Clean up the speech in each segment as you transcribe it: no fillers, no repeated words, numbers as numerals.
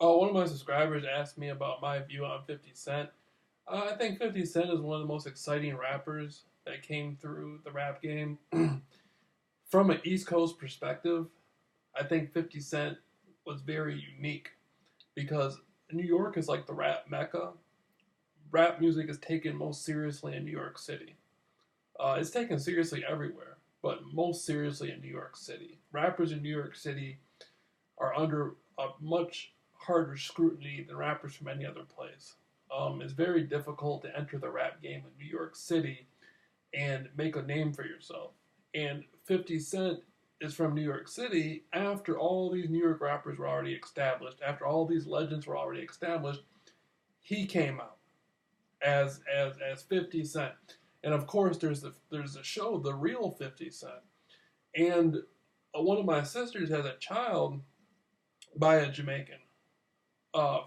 Oh, one of my subscribers asked me about my view on 50 Cent. I think 50 Cent is one of the most exciting rappers that came through the rap game. From an East Coast perspective, I think 50 Cent was very unique because New York is like the rap mecca. Rap music is taken most seriously in New York City. It's taken seriously everywhere, but most seriously in New York City. Rappers in New York City are under a much harder scrutiny than rappers from any other place. It's very difficult to enter the rap game in New York City and make a name for yourself. And 50 Cent is from New York City after all these New York rappers were already established, after all these legends were already established, he came out as 50 Cent. And of course there's a show, The Real 50 Cent. And one of my sisters has a child by a Jamaican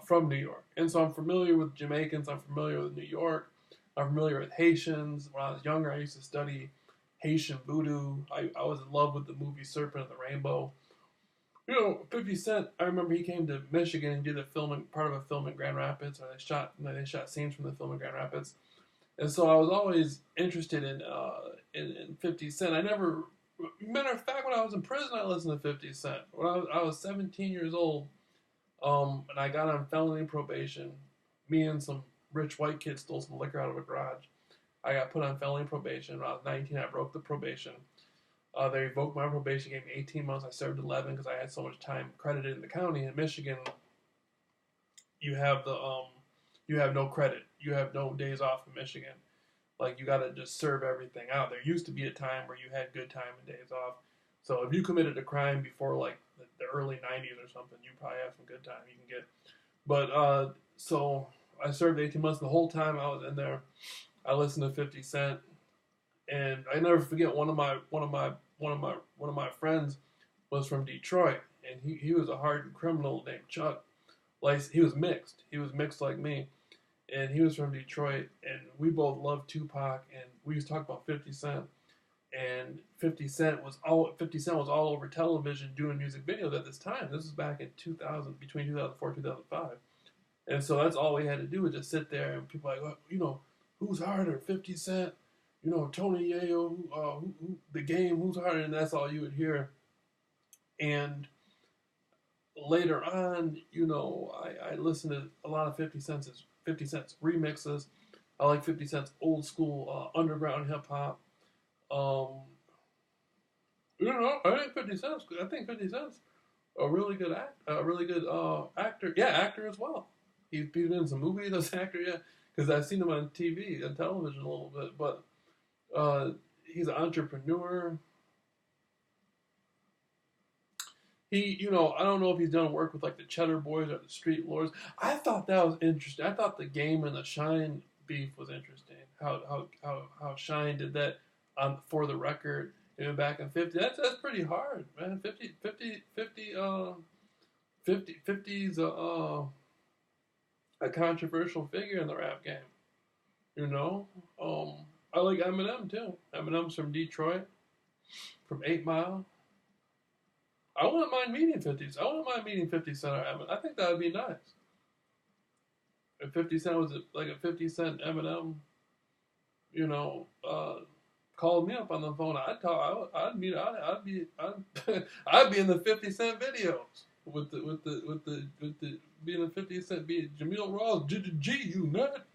from New York. And so I'm familiar with Jamaicans, I'm familiar with New York, I'm familiar with Haitians. When I was younger, I used to study Haitian voodoo. I was in love with the movie Serpent of the Rainbow. 50 Cent, I remember he came to Michigan and did a film, part of a film in Grand Rapids, or they shot scenes from the film in Grand Rapids. And so I was always interested in 50 Cent. I never, matter of fact, when I was in prison, I listened to 50 Cent. When I was 17 years old, and I got on felony probation. Me and some rich white kids stole some liquor out of a garage. I got put on felony probation. When I was 19, I broke the probation. They revoked my probation, gave me 18 months. I served 11 because I had so much time credited in the county. In Michigan, you have you have no credit. You have no days off in Michigan. Like, you got to just serve everything out. There used to be a time where you had good time and days off. So if you committed a crime before like the early 90s or something, you probably have some good time you can get. But so I served 18 months. The whole time I was in there, I listened to 50 Cent, and I never forget one of my friends was from Detroit, and he was a hardened criminal named Chuck. Like, he was mixed. He was mixed like me, and he was from Detroit, and we both loved Tupac, and we used to talk about 50 Cent. And 50 Cent was all over television doing music videos at this time. This was back in 2000, between 2004 and 2005. And so that's all we had to do was just sit there, and people were like, who's harder, 50 Cent, Tony Yayo, the game, who's harder, and that's all you would hear. And later on, I listened to a lot of 50 Cent's remixes. I like 50 Cent's old school underground hip hop. Um, I think 50 Cent's a really good actor. Yeah, actor as well. He's been in some movies as an actor, yeah, because I've seen him on TV and television a little bit. But he's an entrepreneur. I don't know if he's done work with like the Cheddar Boys or the Street Lords. I thought that was interesting. I thought the Game and the Shine beef was interesting. How Shine did that on For the Record, back in 50. That's pretty hard, man. 50's a controversial figure in the rap game. I like Eminem too. Eminem's from Detroit, from 8 Mile. I wouldn't mind meeting 50s. I wouldn't mind meeting 50 Cent or Eminem. I think that would be nice. If 50 Cent was like a 50 Cent Eminem, called me up on the phone, I'd talk. I'd meet. I'd be. I'd be in the 50 Cent videos with the being a 50 Cent, being Jameel Rawls, G, you nut.